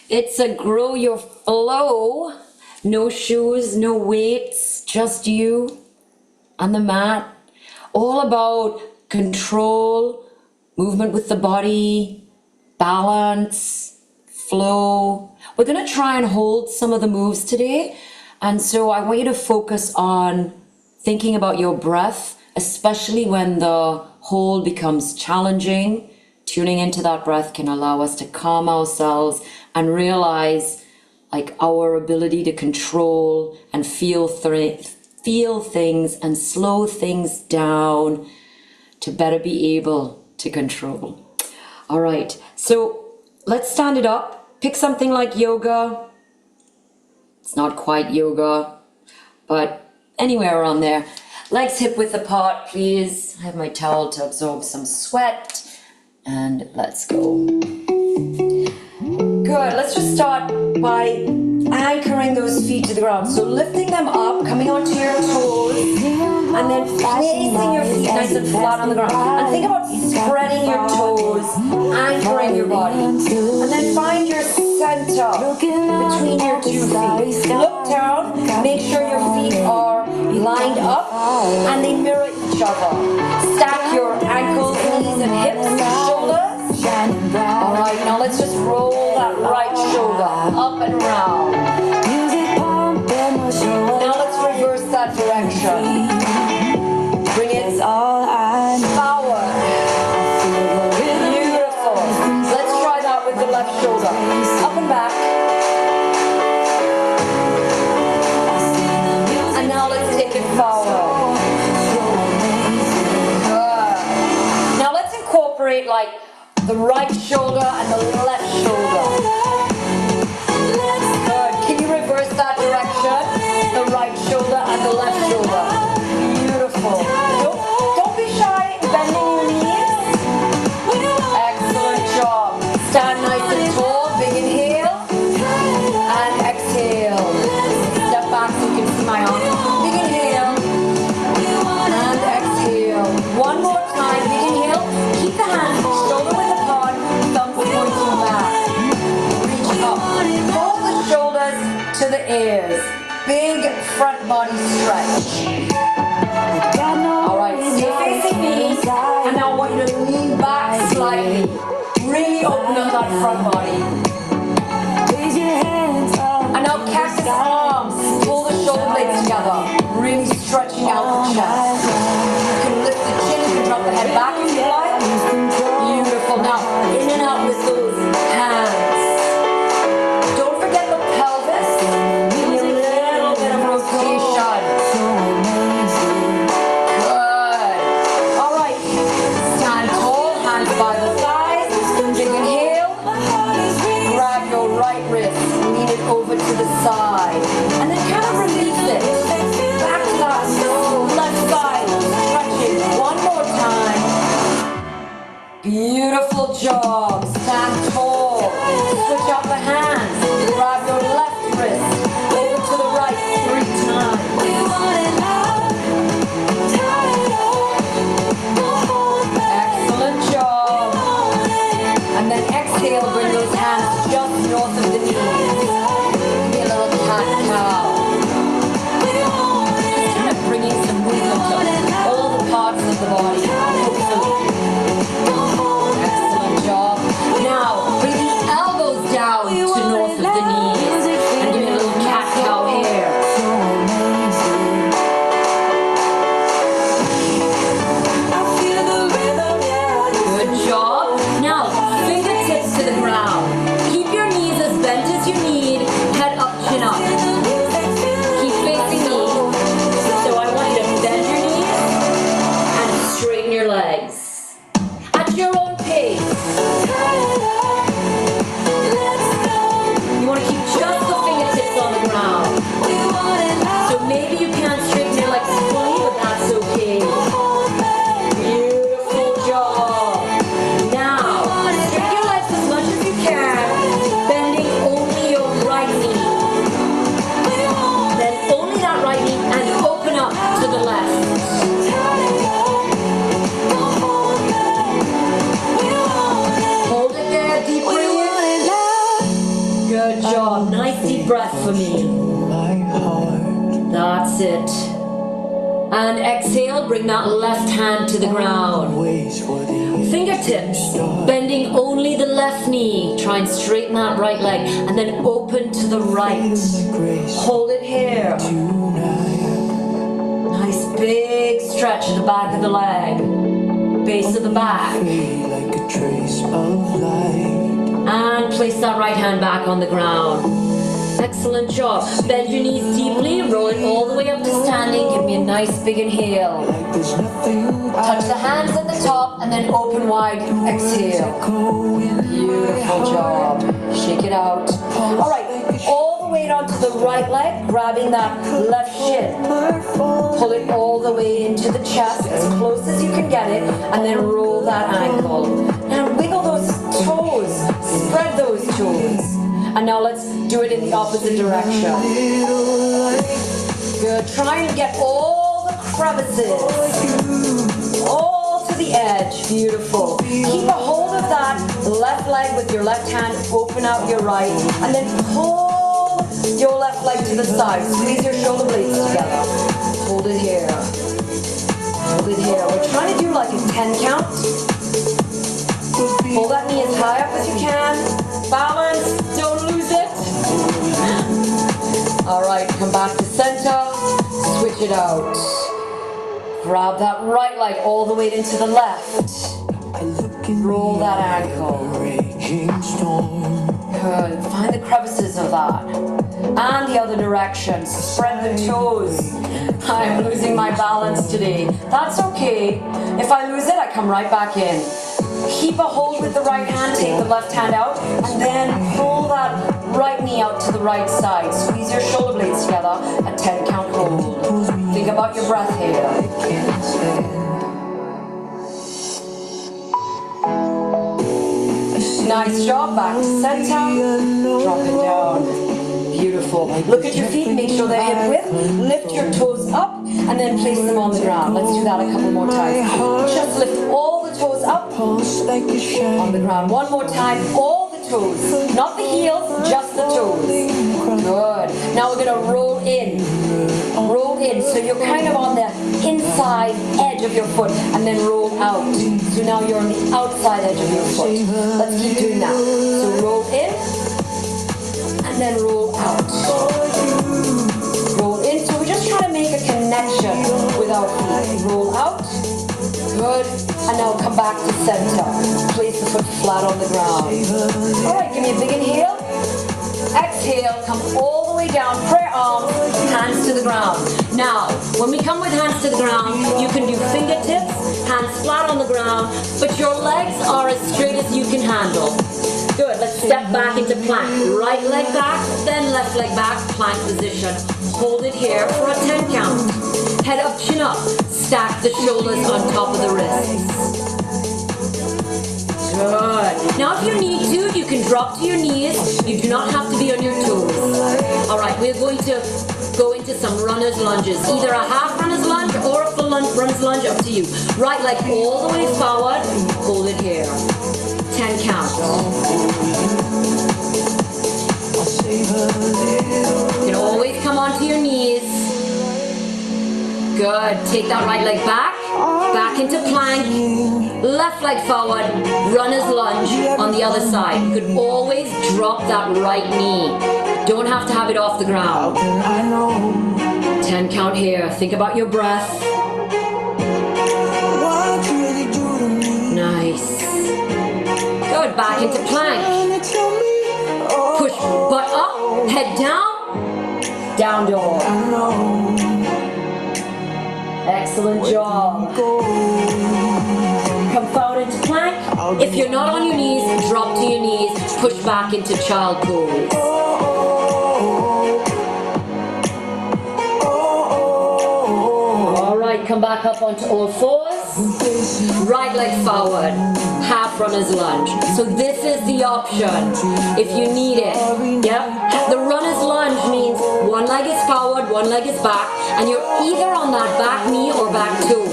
It's a grow your flow. No shoes, no weights, just you on the mat. All about control, movement with the body, balance, flow. We're going to try and hold some of the moves today. And so I want you to focus on thinking about your breath, especially when the hold becomes challenging. Tuning into that breath can allow us to calm ourselves and realize like our ability to control and feel things and slow things down to better be able to control. All right, so let's stand it up. Pick something like yoga. It's not quite yoga, but anywhere around there. Legs hip width apart, please. I have my towel to absorb some sweat. And let's go. Good, let's just start by anchoring those feet to the ground. So lifting them up, coming onto your toes, and then placing your feet nice and flat on the ground. And think about spreading your toes, anchoring your body. And then find your center between your 2 feet. Look down, make sure your feet are lined up and they mirror each other. Stack your ankles, knees, and hips, shoulders. Alright, now let's just roll that right shoulder up and around. Now let's reverse that direction. Bring it forward. Beautiful. Let's try that with the left shoulder. Up and back. And now let's take it forward. Good. Now let's incorporate like the right shoulder and the left shoulder. Good. Can you reverse that direction? The right shoulder and the left shoulder. Beautiful. Don't be shy in bending your knees. Excellent job. Stand nice and tall. Big inhale. And exhale. Step back so you can see my arm. Big inhale. And exhale. One more time. Big inhale. Keep the hands shoulder width apart. Thumbs pointing back. Reach up. Pull the shoulders to the ears. Big front body stretch. Alright, stay facing me. And now I want you to lean back slightly. Really open up that front body. And now cactus arms. Pull the shoulder blades together. Really stretching out the chest. You can lift the chin, you can drop the head back if you like. Beautiful. Now, in and out with those hands. Don't forget the pelvis. Give me a little bit of rotation. Good. Alright. Stand tall, hands by the thighs. Big inhale. Grab your right wrist. Lean it over to the side. And then kind of release it. Back to that left side. Stretching. One more time. Beautiful job. Stand tall. Switch out the hands. Grab your left wrist. Over to the right 3 times. Excellent job. And then exhale, bring those hands just north of the knees. Give me a little cat-cow. Just kind of bringing some movement to all the parts of the body. Hopefully. Excellent job. Now, bring the elbows down to for me. That's it. And exhale, bring that left hand to the ground. Fingertips, bending only the left knee. Try and straighten that right leg. And then open to the right. Hold it here. Nice big stretch at the back of the leg. Base of the back. And place that right hand back on the ground. Excellent job. Bend your knees deeply, roll it all the way up to standing. Give me a nice big inhale. Touch the hands at the top and then open wide. Exhale. Beautiful job. Shake it out. All right, all the weight onto the right leg, grabbing that left shin. Pull it all the way into the chest, as close as you can get it, and then roll that ankle. Now wiggle those toes, spread those toes. And now let's do it in the opposite direction. Good. Try and get all the crevices. All to the edge. Beautiful. Keep a hold of that left leg with your left hand. Open out your right. And then pull your left leg to the side. Squeeze your shoulder blades together. Hold it here. Hold it here. We're trying to do like a 10 count. Pull that knee as high up as you can. Balance, don't lose it. All right, come back to center. Switch it out. Grab that right leg all the way into the left. Roll that ankle. Good. Find the crevices of that. And the other direction. Spread the toes. I'm losing my balance today. That's okay. If I lose it, I come right back in. Keep a hold with the right hand, take the left hand out, and then pull that right knee out to the right side. Squeeze your shoulder blades together, a 10 count hold. Think about your breath here. Nice job, back to center, drop it down. Beautiful. Look at your feet, make sure they're hip width. Lift your toes up and then place them on the ground. Let's do that a couple more times. Just lift all the toes up on the ground. One more time, all the toes. Not the heels, just the toes. Good. Now we're going to roll in. Roll in. So you're kind of on the inside edge of your foot and then roll out. So now you're on the outside edge of your foot. Let's keep doing that. So roll in. And then roll out. Roll in. So we're just trying to make a connection with our feet. Roll out. Good. And now come back to center. Place the foot flat on the ground. All right, give me a big inhale. Exhale, come all the way down. Prayer arms, hands to the ground. Now, when we come with hands to the ground, you can do fingertips, hands flat on the ground, but your legs are as straight as you can handle. Good, let's step back into plank. Right leg back, then left leg back, plank position. Hold it here for a 10 count. Head up, chin up. Stack the shoulders on top of the wrists. Good. Now if you need to, you can drop to your knees. You do not have to be on your toes. All right, we're going to go into some runner's lunges. Either a half runner's lunge or a full runner's lunge, up to you. Right leg all the way forward. Hold it here. 10 counts. You can always come onto your knees. Good. Take that right leg back. Back into plank. Left leg forward. Runner's lunge on the other side. You could always drop that right knee. Don't have to have it off the ground. 10 count here. Think about your breath. Nice. Good. Back into plank. Push butt up. Head down. Down dog. Excellent job. Come forward into plank. If you're not on your knees, drop to your knees. Push back into child pose. All right, come back up onto all fours. Right leg forward. Half runner's lunge. So this is the option if you need it. Yep. The runner's lunge means one leg is forward, one leg is back, and you're either on that back knee or back toe.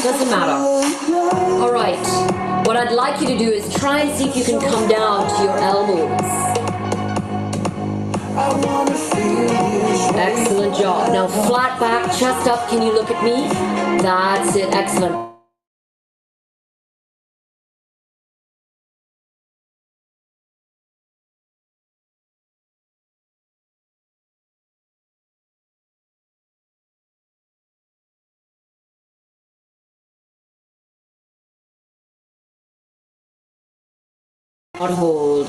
Doesn't matter. All right. What I'd like you to do is try and see if you can come down to your elbows. Excellent job. Now flat back, chest up. Can you look at me? That's it. Excellent. Hold.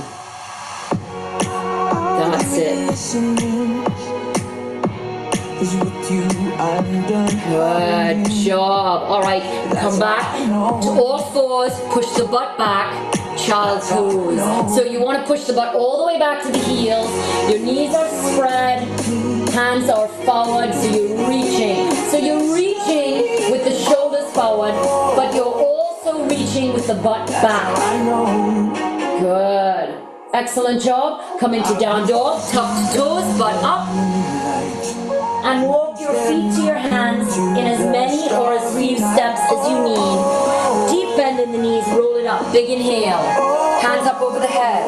That's it. Good job. All right, come back to all fours, push the butt back, child pose. So you want to push the butt all the way back to the heels. Your knees are spread, hands are forward, so you're reaching. So you're reaching with the shoulders forward, but you're also reaching with the butt back. Good. Excellent job. Come into down dog, tuck toes, butt up. And walk your feet to your hands in as many or as few steps as you need. Deep bend in the knees, roll it up. Big inhale. Hands up over the head.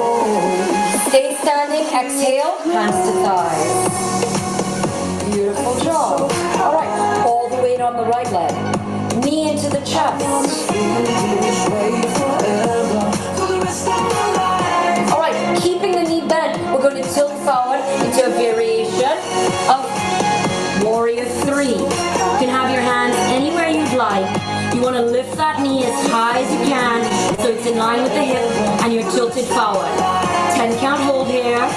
Stay standing, exhale, hands to thighs. Beautiful job. All right, all the weight on the right leg. Knee into the chest. All right, keeping the knee bent, we're going to tilt forward into a variation of Warrior 3. You can have your hands anywhere you'd like. You want to lift that knee as high as you can so it's in line with the hip and you're tilted forward. 10 count hold here.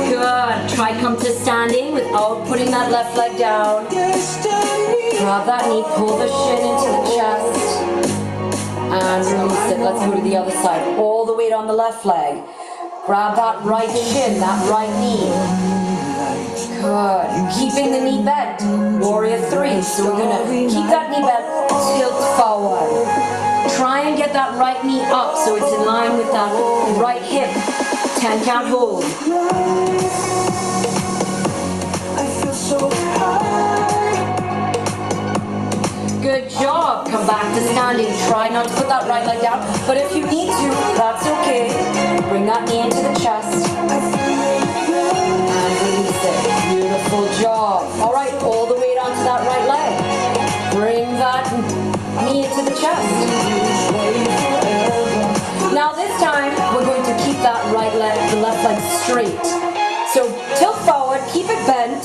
Good. Try come to standing without putting that left leg down. Grab that knee, pull the shin into the chest and release it. Let's go to the other side. All the weight on the left leg. Grab that right shin, that right knee. Good. Keeping the knee bent. Warrior 3. So we're going to keep that knee bent, tilt forward. Try and get that right knee up so it's in line with that right hip. 10 count hold. Good job. Come back to standing. Try not to put that right leg down, but if you need to, that's okay. Bring that knee into the chest. And release it. Beautiful job. All right, all the weight onto that right leg. Bring that knee into the chest. Now this time, we're going to keep that right leg, the left leg straight. So tilt forward, keep it bent.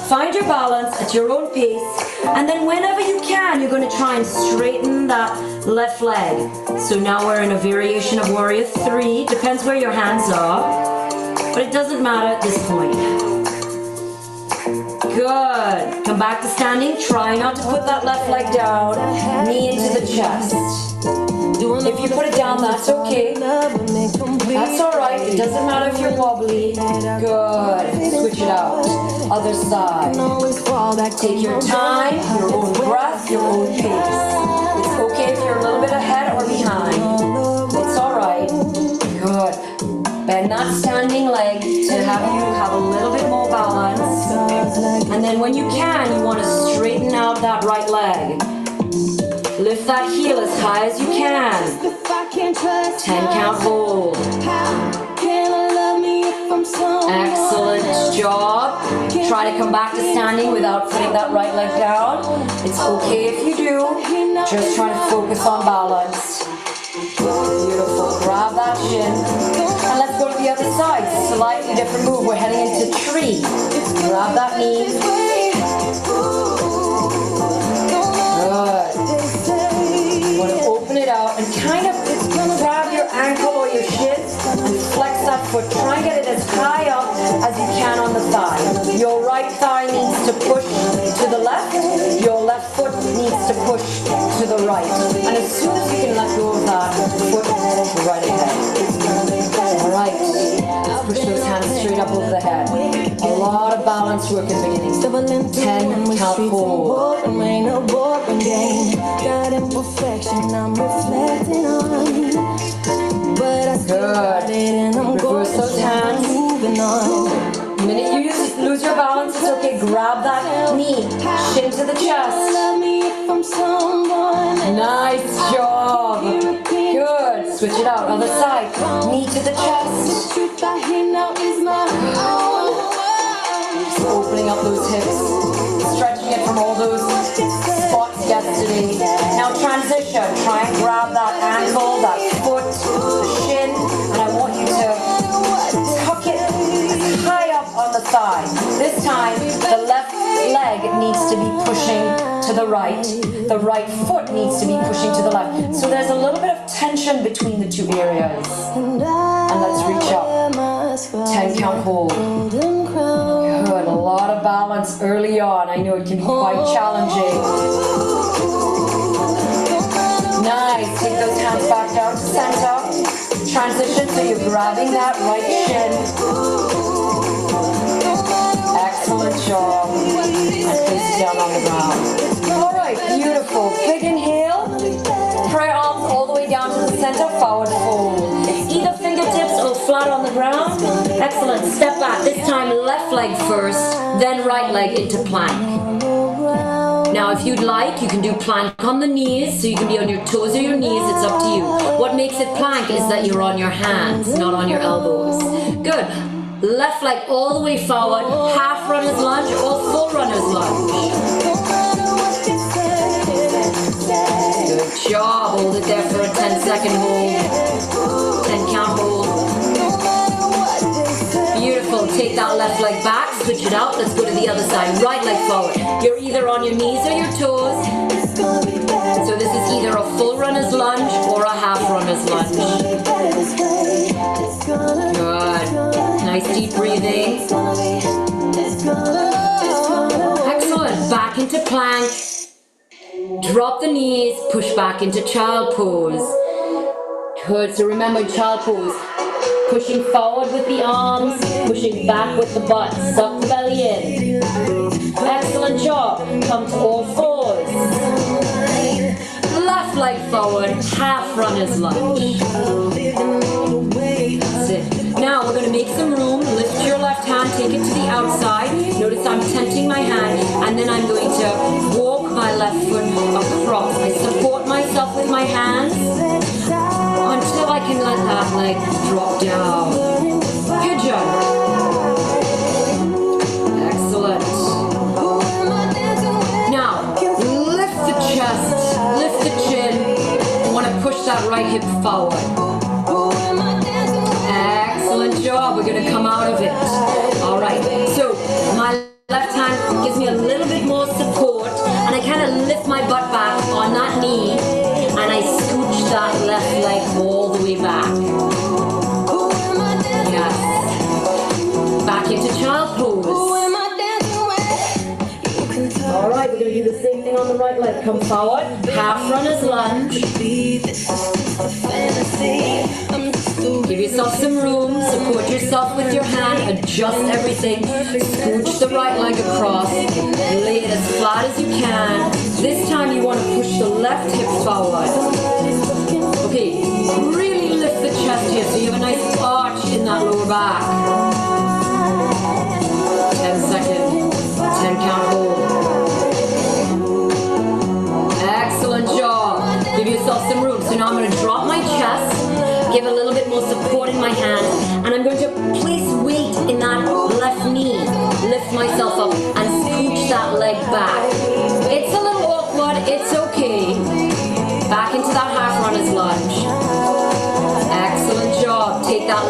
Find your balance at your own pace, and then whenever you can, you're going to try and straighten that left leg. So now we're in a variation of Warrior 3. Depends where your hands are, but it doesn't matter at this point. Good. Come back to standing. Try not to put that left leg down. Knee into the chest. If you put it down, that's okay. That's all right. It doesn't matter if you're wobbly. Good. Switch it out. Other side. Take your time, your own breath, your own pace. It's okay if you're a little bit ahead or behind. It's all right. Good. Bend that standing leg to have you have a little bit more balance. And then when you can, you want to straighten out that right leg. Lift that heel as high as you can. 10 count hold. Excellent job. Try to come back to standing without putting that right leg down. It's okay if you do. Just try to focus on balance. Beautiful. Grab that shin. And let's go to the other side. Slightly different move. We're heading into tree. Grab that knee. Good. You want to open it out and kind of grab your ankle or your shin and flex that foot. Try and get it as high up as you can on the thigh. Your right thigh needs to push to the left. Your left foot needs to push to the right. And as soon as you can let go of that foot, right ahead. All right. Let's push those hands straight up over the head. A lot of balance work in the beginning. 10 count hold. Good. Reverse those hands. The minute you lose your balance, it's okay. Grab that knee, shin to the chest. Nice job. Good. switch it out, other side. Knee to the chest. Opening up those hips, stretching it from all those spots yesterday. Now transition, try and grab that ankle, that foot, the shin, and I want you to tuck it high up on the thigh. This time, the left leg needs to be pushing to the right foot needs to be pushing to the left. So there's a little bit of tension between the two areas. And let's reach up. 10 count hold. Good, a lot of balance early on. I know it can be quite challenging. Nice, take those hands back down to center. Transition, so you're grabbing that right shin. Excellent job. And place it down on the ground. All right, beautiful. Big inhale. Pray arms all the way down to the center. Forward fold. Either fingertips or flat on the ground. Excellent. Step back. This time left leg first, then right leg into plank. Now if you'd like, you can do plank on the knees, so you can be on your toes or your knees, it's up to you. What makes it plank is that you're on your hands, not on your elbows. Good. Left leg all the way forward, half runner's lunge or full runner's lunge. Good job. Hold it there for a 10-second hold. 10 count hold. Beautiful. Take that left leg back, switch it out. Let's go to the other side. Right leg forward. You're either on your knees or your toes. So this is either a full runner's lunge or a half runner's lunge. Good. Nice deep breathing. Excellent. Back into plank. Drop the knees, push back into child pose. Good, so remember child pose. Pushing forward with the arms, pushing back with the butt. Suck the belly in. Excellent job. Come to all fours. Left leg forward, half runner's lunge. That's it. Now we're going to make some room. Lift your left hand, take it to the outside. Notice I'm tenting my hand, and then I'm going to walk my left foot across. I support myself with my hands until I can let that leg drop down. Good job. Excellent. Now, lift the chest, lift the chin. I want to push that right hip forward. Excellent job. We're going to come out of it. All right. So my left hand gives me a little bit more support, and I kind of lift my butt back on that knee, and I scooch that left leg all the way back. Yes. Back into child pose. All right, we're going to do the same thing on the right leg. Come forward, half runner's lunge. Give yourself some room, support yourself with your hand, adjust everything, scooch the right leg across, lay it as flat as you can. This time you want to push the left hip forward. Okay, really lift the chest here so you have a nice arch in that lower back. 10 seconds, 10 count hold. Excellent job. Give yourself some room. So now I'm going to drop my chest, give a little bit more support in my hand, and I'm going to place weight in that left knee. Lift myself up and scooch that leg back. It's a little awkward, it's okay. Back into that half runner's lunge. Excellent job. Take that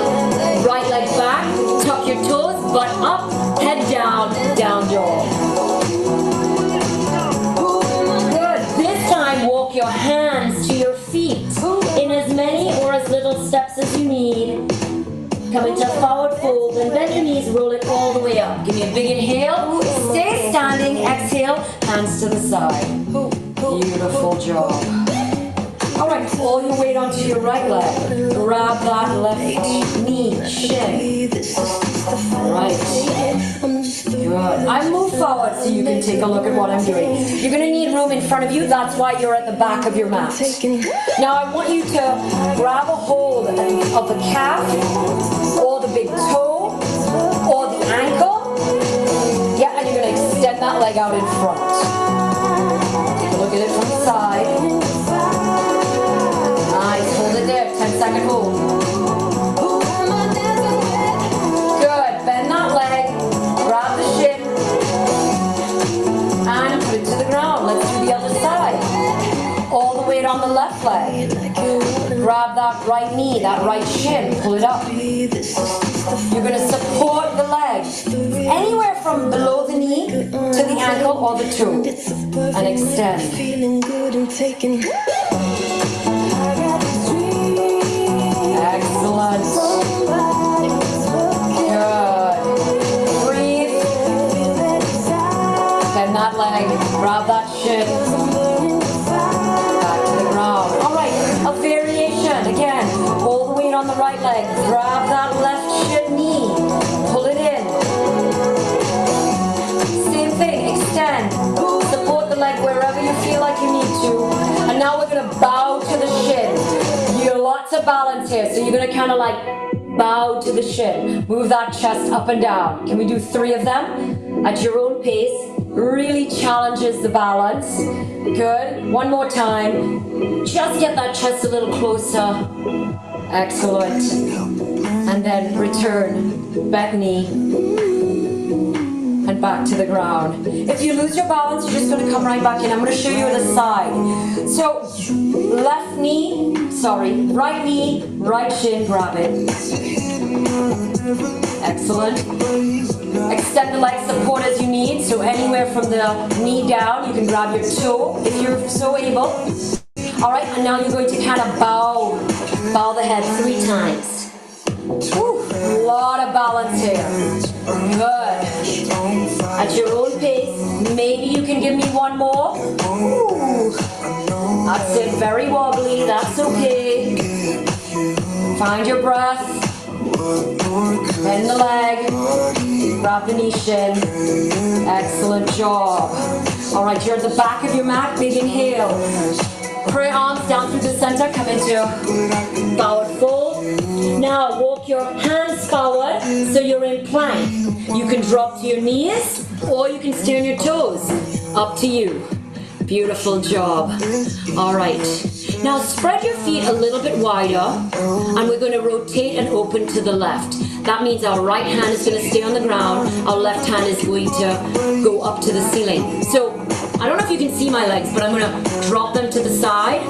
right leg back, tuck your toes, butt up, head down, down dog. Good. This time walk your hands to your feet in as many or as little steps as you need. Come into a forward fold and bend your knees, roll it all the way up. Give me a big inhale, stay standing, exhale, hands to the side. Beautiful job. All right, pull your weight onto your right leg. Grab that left knee, shin. All right. Good. I move forward so you can take a look at what I'm doing. You're going to need room in front of you. That's why you're at the back of your mat. Now I want you to grab a hold of the calf or the big toe or the ankle. Yeah, and you're going to extend that leg out in front. Take a look at it from the side. Nice. Hold it there. 10 seconds. the left leg. Grab that right knee, that right shin, pull it up. You're going to support the leg anywhere from below the knee to the ankle or the toe, and extend. Excellent. Good. Breathe. Bend that leg, grab that shin. Back to the ground. All right, a variation. Again, hold the weight on the right leg. Grab that left shin knee. Pull it in. Same thing, extend. Support the leg wherever you feel like you need to. And now we're going to bow to the shin. You're lots of balance here, so you're going to kind of like bow to the shin. Move that chest up and down. Can we do 3 of them at your own pace? Really challenges the balance. Good. One more time. Just get that chest a little closer. Excellent. And then return. Back knee. And back to the ground. If you lose your balance, you're just going to come right back in. I'm going to show you the side. So, right knee, right shin, grab it. Excellent. Extend the leg support as you need. So anywhere from the knee down, you can grab your toe if you're so able. All right, and now you're going to kind of bow the head 3 times. Woo, a lot of balance here. Good. At your own pace, maybe you can give me one more. Ooh. That's it, very wobbly, that's okay. Find your breath. Bend the leg. Grab the knee shin. Excellent job. All right, you're at the back of your mat, big inhale. Pray arms down through the center, come into forward fold. Now walk your hands forward so you're in plank. You can drop to your knees or you can stay on your toes. Up to you. Beautiful job. All right. Now spread your feet a little bit wider and we're going to rotate and open to the left. That means our right hand is going to stay on the ground. Our left hand is going to go up to the ceiling. So I don't know if you can see my legs, but I'm going to drop them to the side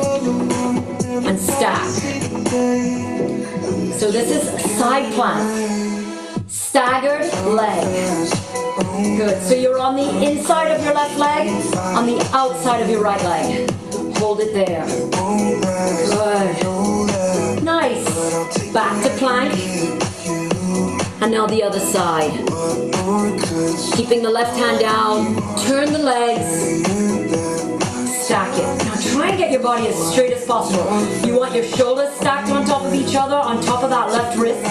and stack. So this is side plank. Staggered leg. Good. So you're on the inside of your left leg, on the outside of your right leg. Hold it there. Good. Nice. Back to plank. And now the other side. Keeping the left hand down. Turn the legs. Stack it. Now try and get your body as straight as possible. You want your shoulders stacked on top of each other, on top of that left wrist.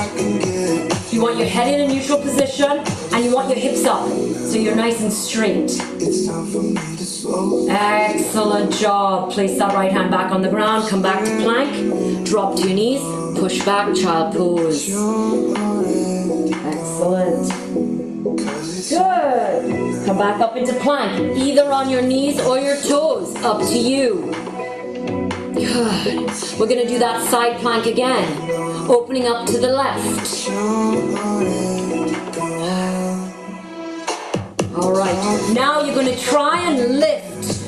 You want your head in a neutral position, and you want your hips up, so you're nice and straight. Excellent job. Place that right hand back on the ground, come back to plank, drop to your knees, push back, child pose. Excellent. Good. Come back up into plank, either on your knees or your toes, up to you. Good. We're going to do that side plank again, opening up to the left. All right, now you're going to try and lift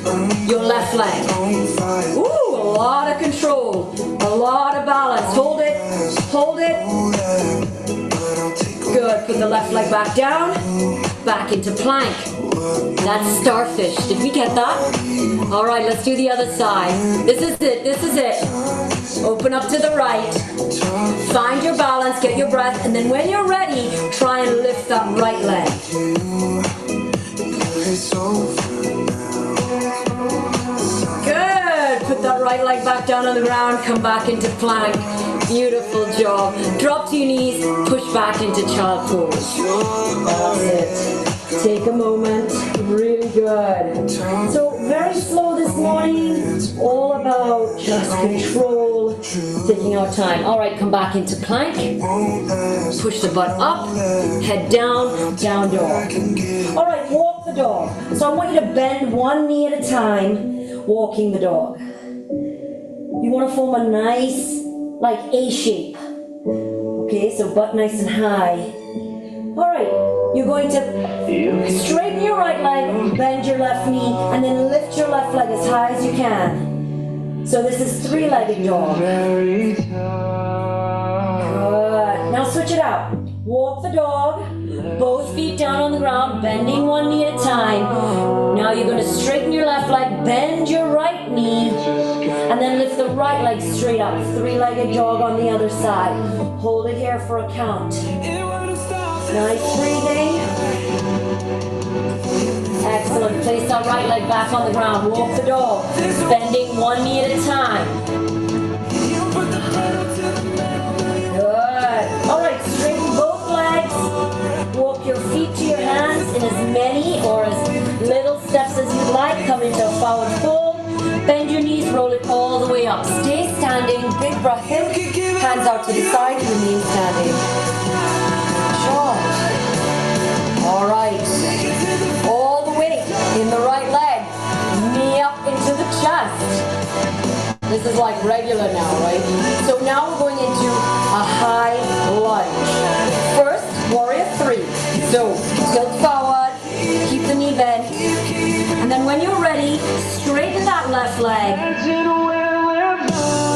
your left leg. Ooh, a lot of control, a lot of balance. Hold it, hold it. Good, put the left leg back down, back into plank. That's starfish, did we get that? All right, let's do the other side. This is it, this is it. Open up to the right. Find your balance, get your breath, and then when you're ready, try and lift that right leg. Good, put that right leg back down on the ground, come back into plank. Beautiful job. Drop to your knees, push back into child pose. That's it. Take a moment, really good. So very slow this morning, all about just control, taking our time. All right, come back into plank, push the butt up, head down, down dog. All right, walk the dog. So I want you to bend one knee at a time, walking the dog. You want to form a nice, like A shape. Okay, so butt nice and high. All right, you're going to straighten your right leg, bend your left knee, and then lift your left leg as high as you can. So this is three-legged dog. Good. Now switch it out. Walk the dog, both feet down on the ground, bending one knee at a time. Now you're going to straighten your left leg, bend your right knee, and then lift the right leg straight up. Three-legged dog on the other side. Hold it here for a count. Nice breathing. Excellent. Place that right leg back on the ground. Walk the dog, bending one knee at a time. Good. All right, straighten both legs. Walk your feet to your hands in as many or as little steps as you like. Come into a forward fold. Bend your knees, roll it all the way up. Stay standing, big breath in. Hands out to the side, remain standing. Sure. All right. All the way in the right leg. Knee up into the chest. This is like regular now, right? So now we're going into a high lunge. First, warrior three. So tilt forward, keep the knee bent. And then when you're ready, straighten that left leg.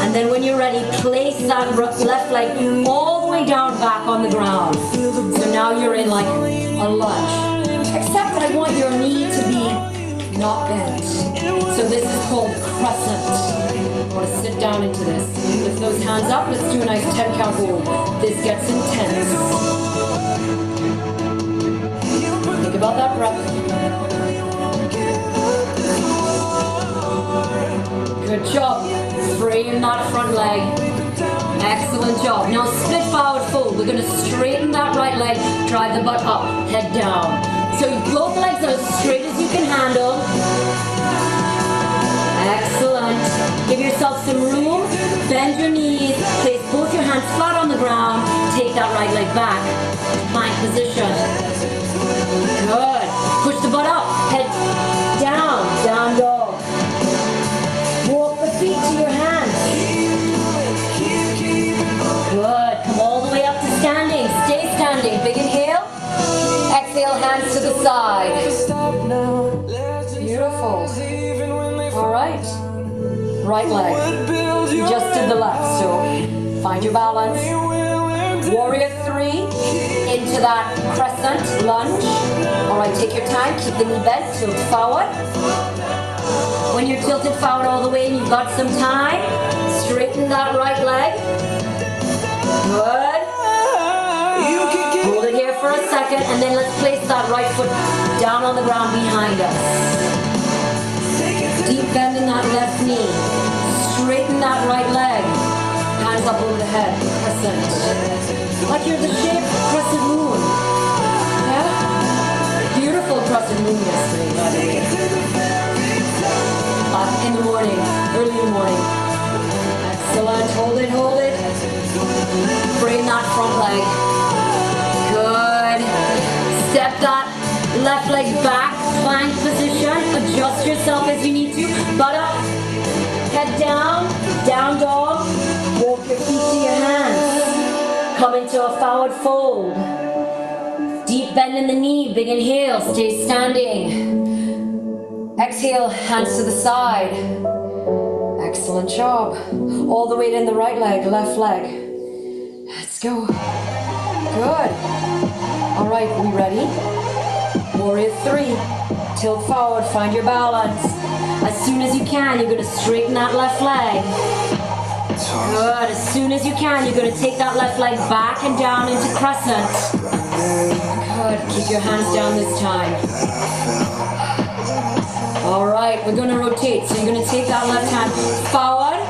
And then when you're ready, place that left leg all the way down back on the ground. So now you're in like a lunge. Except I want your knee to be not bent. So this is called crescent. I want to sit down into this. Lift those hands up. Let's do a nice 10 count hold. This gets intense. Think about that breath. Good job. Frame that front leg. Excellent job. Now split forward fold. We're going to straighten that right leg. Drive the butt up. Head down. So both legs are as straight as you can handle. Excellent. Give yourself some room. Bend your knees. Place both your hands flat on the ground. Take that right leg back. Plank position. Good. Push the butt up. Head down. Down dog. Walk the feet to your hands. Good. Come all the way up to standing. Stay standing. Big inhale. Exhale, hands to the side. Beautiful. All right. Right leg. We just did the left, so find your balance. Warrior three into that crescent lunge. All right, take your time. Keep the knee bent. Tilt forward. When you're tilted forward all the way and you've got some time, straighten that right leg. Good. Hold it here for a second, and then let's place that right foot down on the ground behind us. Deep bend in that left knee. Straighten that right leg. Hands up over the head. Crescent. Like you're the shape of crescent moon. Yeah? Beautiful crescent moon yesterday, by the way. In the morning. Early in the morning. Excellent. Hold it, hold it. Frame that front leg. Good. Step that left leg back, plank position. Adjust yourself as you need to. Butt up, head down, down dog. Walk your feet to your hands. Come into a forward fold. Deep bend in the knee, big inhale, stay standing. Exhale, hands to the side. Excellent job. All the weight in the right leg, left leg. Let's go. Good. All right, we ready? Warrior three. Tilt forward, find your balance. As soon as you can, you're going to straighten that left leg. Good. As soon as you can, you're going to take that left leg back and down into crescent. Good. Keep your hands down this time. All right, we're going to rotate. So you're going to take that left hand forward,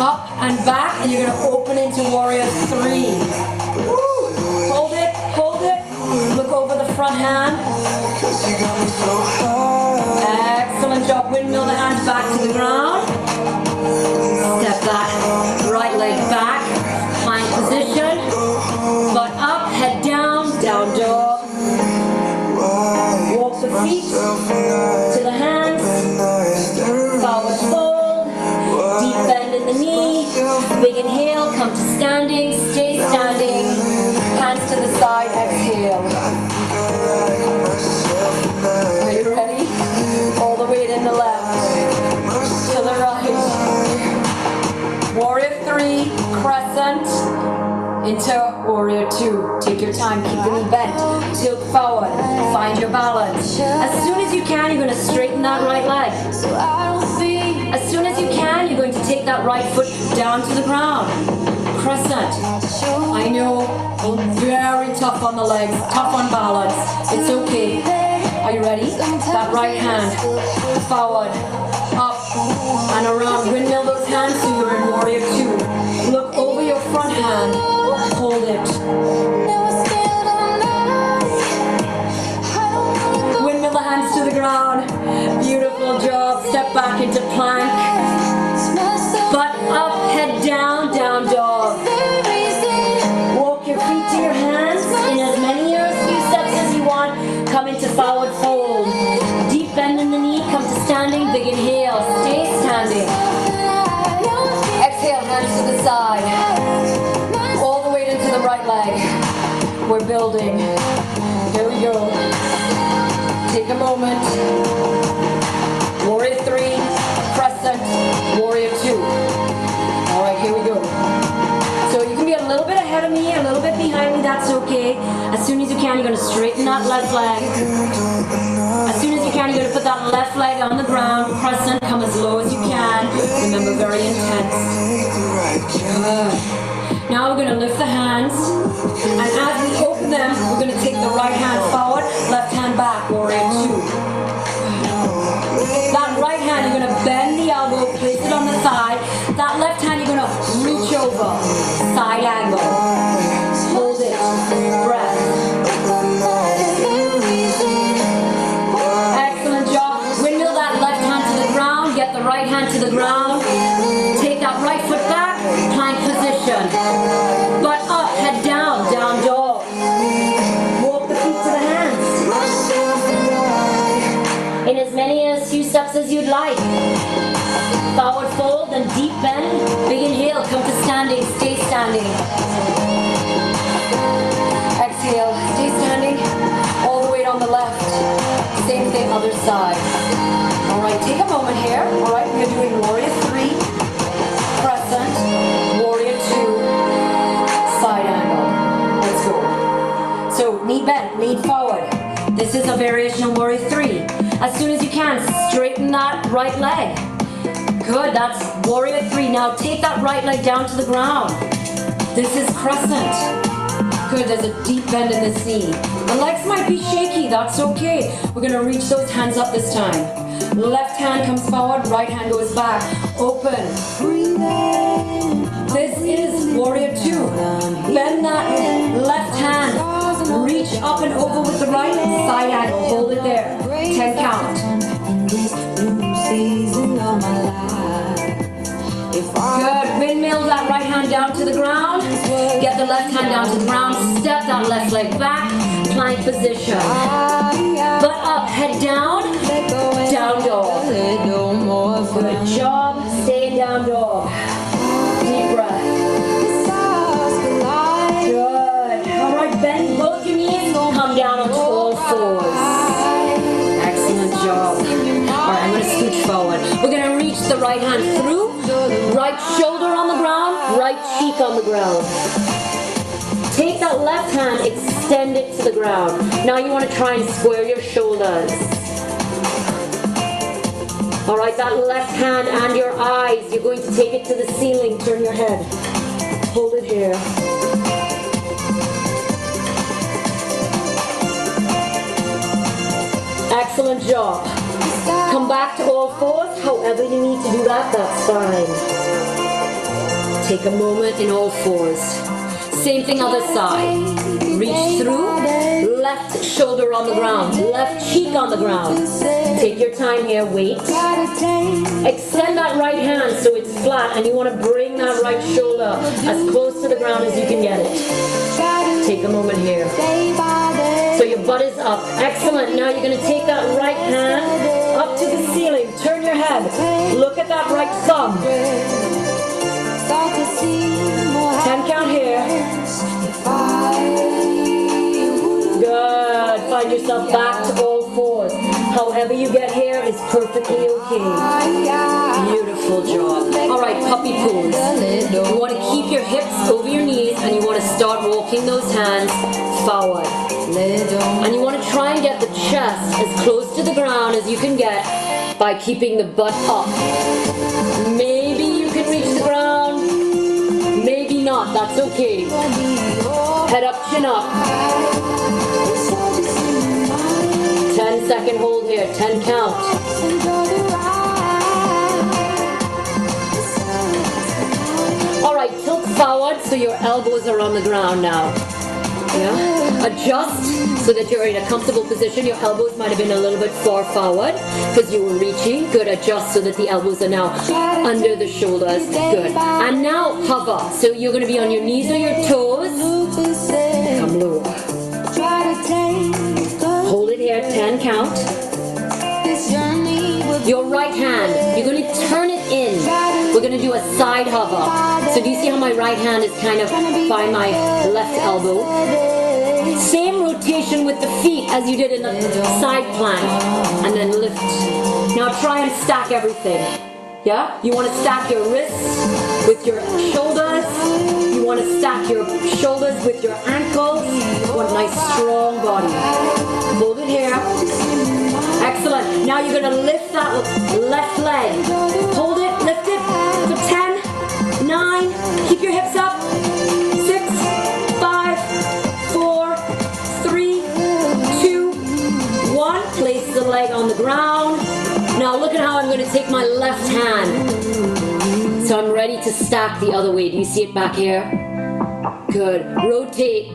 up and back, and you're going to open into warrior three. Hold it, hold it. Look over the front hand. Excellent job. Windmill the hands back to the ground. Step that right leg back. Plank position. Butt up, head down, down dog. Walk the feet to the hands. Forward fold. Deep bend in the knee. Big inhale, come to standing. Stay standing. Hands to the side, exhale. Are you ready? All the weight in the left. To the right. into warrior two. Take your time, keep the knee bent, tilt forward, find your balance. As soon as you can, you're going to straighten that right leg. As soon as you can, you're going to take that right foot down to the ground. Crescent. I know, very tough on the legs, tough on balance. It's okay. Are you ready? That right hand, forward, up, and around. Windmill those hands so you're in warrior two. Look over your front hand, hold it. Windmill the hands to the ground. Beautiful job. Step back into plank. Butt up, head down, down dog. Walk your feet to your hands in as many or as few steps as you want. Come into forward fold. Deep bend in the knee, come to standing, big inhale, stay standing. Exhale, hands to the side. All the way into the right leg. We're building. Here we go. Take a moment. Warrior three, crescent, warrior two. All right, here we go. So you can be a little bit ahead of me, a little bit behind me, that's okay. As soon as you can, you're going to straighten that left leg. As soon as you can, you're going to put that left leg on the ground. Crescent, come as low as you can. Remember, very intense. Good. Now we're going to lift the hands. And as we open them, we're going to take the right hand forward, left hand back, warrior two. That right hand, you're going to bend the elbow, place it on the thigh. That left hand, you're going to reach over, side angle. Hold it, breath. Excellent job. Windmill that left hand to the ground, get the right hand to the ground. Take that right foot back, plank position. Butt up, head down, down dog. Walk the feet to the hands. In as many as few steps as you'd like. Forward fold, then deep bend. Big inhale, come to standing, stay standing. Exhale, stay standing. All the weight on the left. Same thing, other side. All right, take a moment here. All right, we're doing warrior three, crescent, warrior two, side angle. Let's go. So knee bent, lean forward. This is a variation of warrior three. As soon as you can, straighten that right leg. Good, that's warrior three. Now take that right leg down to the ground. This is crescent. Good, there's a deep bend in this knee. The legs might be shaky, that's okay. We're gonna reach those hands up this time. Left hand comes forward, right hand goes back. Open. This is warrior two. Bend that left hand. Reach up and over with the right side angle. Hold it there. 10 count. Good. Windmill that right hand down to the ground. Get the left hand down to the ground. Step that left leg back. Plank position. Butt up, head down. Down dog. Good job. Stay in down dog. Deep breath. Good. All right, bend both your knees. Come down onto all fours. Excellent job. All right, I'm going to scooch forward. We're going to reach the right hand through. Right shoulder on the ground, right cheek on the ground. Take that left hand, extend it to the ground. Now you want to try and square your shoulders. All right, that left hand and your eyes, you're going to take it to the ceiling. Turn your head. Hold it here. Excellent job. Come back to all fours. However you need to do that, that's fine. Take a moment in all fours. Same thing other side. Reach through. Left shoulder on the ground. Left cheek on the ground. Take your time here. Wait. Extend that right hand so it's flat, and you want to bring that right shoulder as close to the ground as you can get it. Take a moment here. So your butt is up. Excellent. Now you're going to take that right hand up to the ceiling. Turn your head. Look at that right thumb. 10 count here. Good. Find yourself back to all fours. However you get here is perfectly okay. Beautiful job. All right, puppy pose. You want to keep your hips over your knees and you want to start walking those hands forward. And you want to try and get the chest as close to the ground as you can get by keeping the butt up. Maybe you can reach the ground, maybe not, that's okay. Head up, chin up. 10-second hold here, 10 count. All right, tilt forward so your elbows are on the ground now. Yeah. Adjust so that you're in a comfortable position. Your elbows might have been a little bit far forward because you were reaching. Good. Adjust so that the elbows are now under the shoulders. Good. And now hover. So you're going to be on your knees or your toes. Come low. Hold it here. 10 count. Your right hand, you're going to turn it in. We're going to do a side hover. So do you see how my right hand is kind of by my left elbow? Same rotation with the feet as you did in the side plank. And then lift. Now try and stack everything. Yeah? You want to stack your wrists with your shoulders. You want to stack your shoulders with your ankles. You want a nice strong body. Hold it here. Excellent. Now you're going to lift that left leg. Hold it, lift it for 10, 9, keep your hips up. 6, 5, 4, 3, 2, 1. Place the leg on the ground. Now look at how I'm going to take my left hand. So I'm ready to stack the other way. Do you see it back here? Good. Rotate.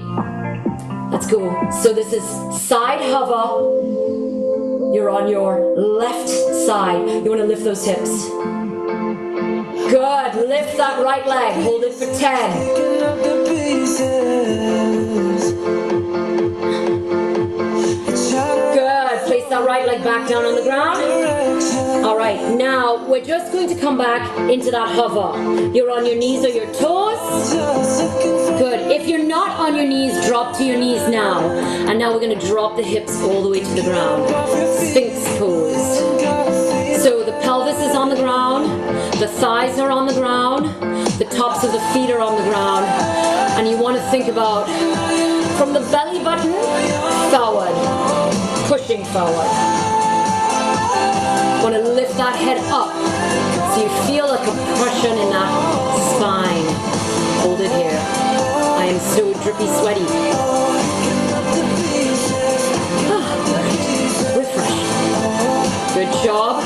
Let's go. So this is side hover. You're on your left side. You want to lift those hips. Good. Lift that right leg. Hold it for 10. Good. Place that right leg back down on the ground. All right. Now we're just going to come back into that hover. You're on your knees or your toes. Good. If you're not on your knees, drop to your knees now. And now we're going to drop the hips all the way to the ground. Sphinx pose. So the pelvis is on the ground, the thighs are on the ground, the tops of the feet are on the ground, and you want to think about from the belly button forward, pushing forward. Want to lift that head up so you feel a compression in that spine. Hold it here. I am so drippy sweaty. Refresh. Good job.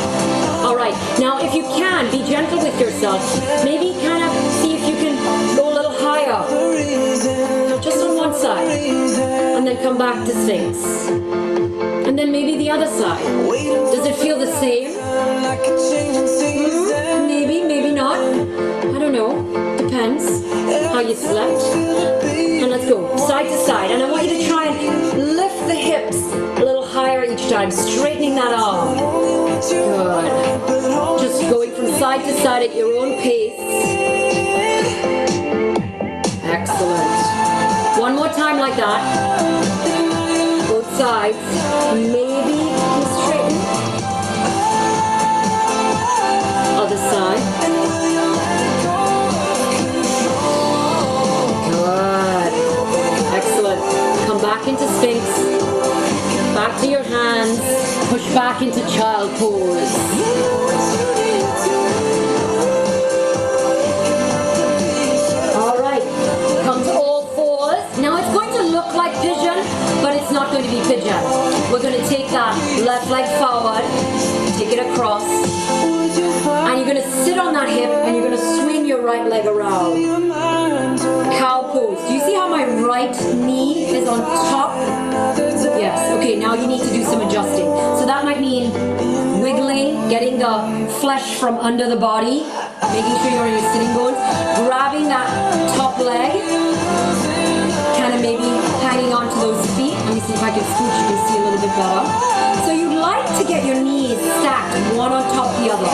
All right. Now, if you can, be gentle with yourself. Maybe kind of see if you can go a little higher. Just on one side. And then come back to Sphinx. And then maybe the other side. Does it feel the same? Maybe, maybe not. I don't know. Depends how you slept. And let's go side to side. And I want you to try and lift the hips a little higher each time, straightening that arm. Good. Just going from side to side at your own pace. Excellent. One more time like that. Both sides. Maybe you straighten. Other side. Good. Excellent. Come back into Sphinx. Back to your hands. Push back into child pose. All right. Come to all fours. Now it's going to look like pigeon, but it's not going to be pigeon. We're going to take that left leg forward, take it across, and you're going to sit on that hip and you're going to swing your right leg around. Cow pose. Do you see how my right knee is on top? Yes. Okay, now you need to do some adjusting. So that might mean wiggling, getting the flesh from under the body, making sure you're on your sitting bones, grabbing that top leg, kind of maybe hanging onto those feet. Let me see if I can scooch, you can see a little bit better. So you'd like to get your knees stacked one on top of the other.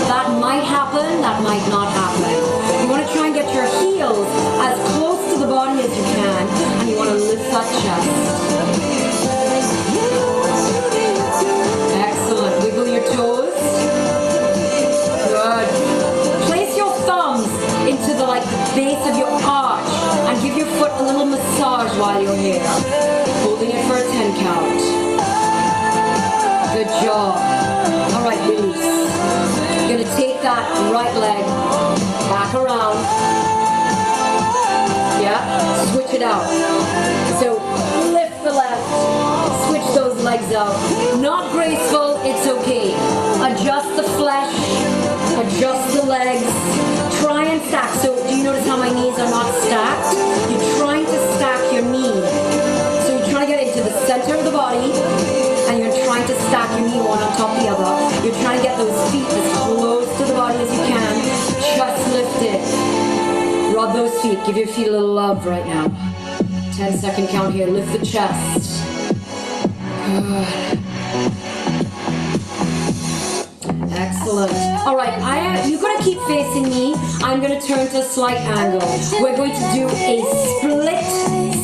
That might happen, that might not happen. You want to try and get your heels as close to the body as you can, and you want to lift that chest. Excellent. Wiggle your toes. Good. Place your thumbs into the base of your arch, and And give your foot a little massage while you're here. Holding it for a 10 count. Good job. All right, release. You're gonna take that right leg back around. Yeah, switch it out. So lift the left, switch those legs out. Not graceful, it's okay. Adjust the flesh, adjust the legs. Try and stack. So do you notice how my knees are not stacked? You're trying to stack your knee. So you're trying to get into the center of the body, and you're trying to stack your knee one on top of the other. You're trying to get those feet as close to the body as you can. Just lift it. Rub those feet. Give your feet a little love right now. 10-second count here. Lift the chest. Good. Excellent. All right, you're going to keep facing me. I'm going to turn to a slight angle. We're going to do a split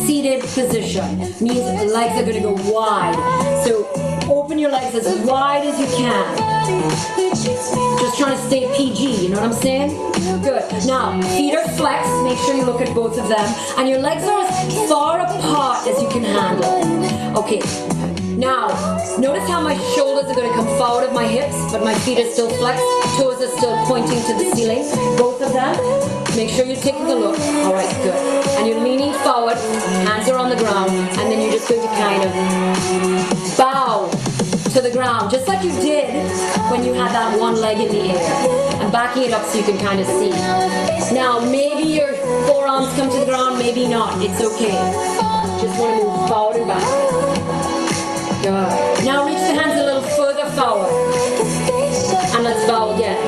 seated position. Means legs are going to go wide. So open your legs as wide as you can. Just trying to stay PG, you know what I'm saying? Good. Now, feet are flexed. Make sure you look at both of them. And your legs are as far apart as you can handle. Okay. Now, notice how my shoulders are going to come forward of my hips, but my feet are still flexed. Toes are still pointing to the ceiling. Both of them. Make sure you're taking a look. All right, good. And you're leaning forward. Hands are on the ground. And then you're just going to kind of bow to the ground, just like you did when you had that one leg in the air. I'm backing it up so you can kind of see. Now, maybe your forearms come to the ground, maybe not. It's okay. Just want to move forward and back. Good. Now reach the hands a little further forward. And let's bow again.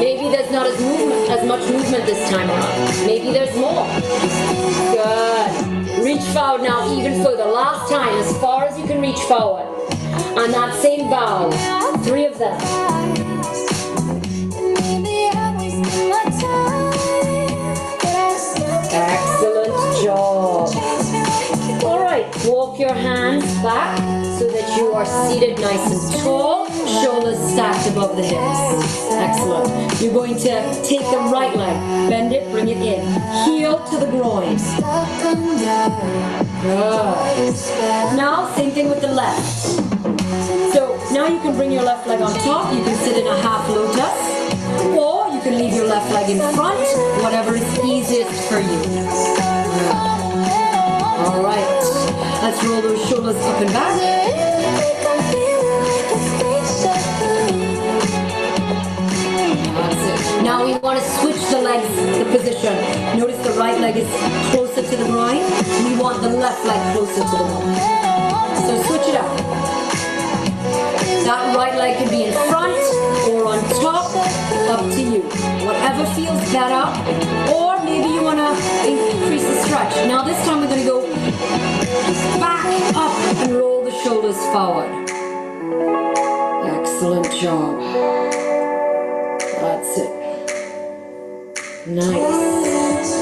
Maybe there's not as much movement this time around. Maybe there's more. Good. Reach forward now even further. Last time, as far as you can reach forward. On that same bow. 3 of them. Excellent job. Walk your hands back so that you are seated nice and tall, shoulders stacked above the hips. Excellent. You're going to take the right leg, bend it, bring it in. Heel to the groin. Good. Now, same thing with the left. So now you can bring your left leg on top. You can sit in a half lotus, or you can leave your left leg in front, whatever is easiest for you. All right. Let's roll those shoulders up and back. That's it. Now we want to switch the legs, the position. Notice the right leg is closer to the groin. We want the left leg closer to the groin. So switch it up. That right leg can be in front or on top, up to you. Whatever feels better. Or maybe you want to increase the stretch. Now this time we're going to go back, up, and roll the shoulders forward. Excellent job. That's it. Nice.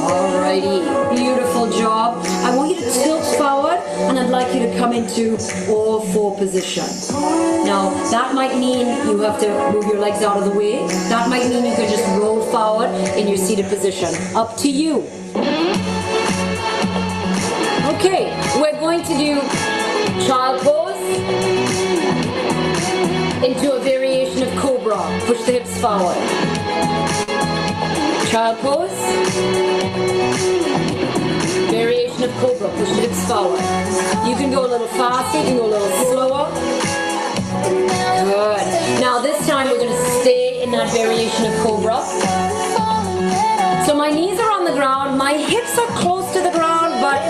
Alrighty. Beautiful job. I want you to tilt forward, and I'd like you to come into all 4 positions. Now, that might mean you have to move your legs out of the way. That might mean you can just roll forward in your seated position. Up to you. Okay, we're going to do child pose into a variation of cobra. Push the hips forward. Child pose. Variation of cobra. Push the hips forward. You can go a little faster, you can go a little slower. Good. Now this time we're going to stay in that variation of cobra. So my knees are on the ground, my hips are close to the ground, but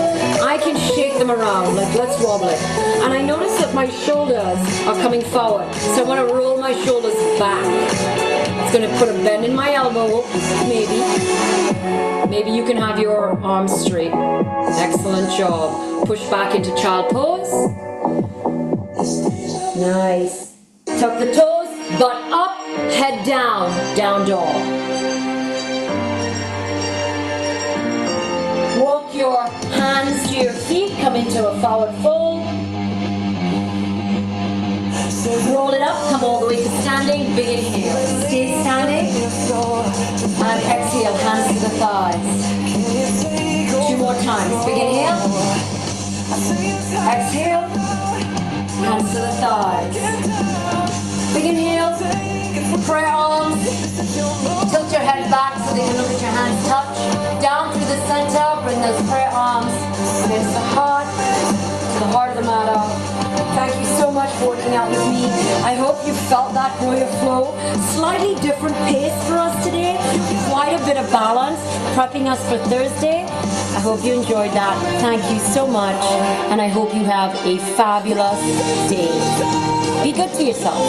I can shake them around, like let's wobble it. And I notice that my shoulders are coming forward, so I want to roll my shoulders back. It's going to put a bend in my elbow, maybe. Maybe you can have your arms straight. Excellent job. Push back into child pose. Nice. Tuck the toes, butt up, head down, down dog. Walk your hands to your feet, come into a forward fold. Roll it up, come all the way to standing, big inhale. Stay standing. And exhale, hands to the thighs. 2 more times. Big inhale. Exhale. Hands to the thighs. Big inhale. Prayer arms. Tilt your head back so that you look at your hands touch. Down through the center. Bring those prayer arms against the heart. To the heart of the matter. Thank you so much for working out with me. I hope you felt that warrior flow. Slightly different pace for us today. Quite a bit of balance, prepping us for Thursday. I hope you enjoyed that. Thank you so much. And I hope you have a fabulous day. Be good to yourself.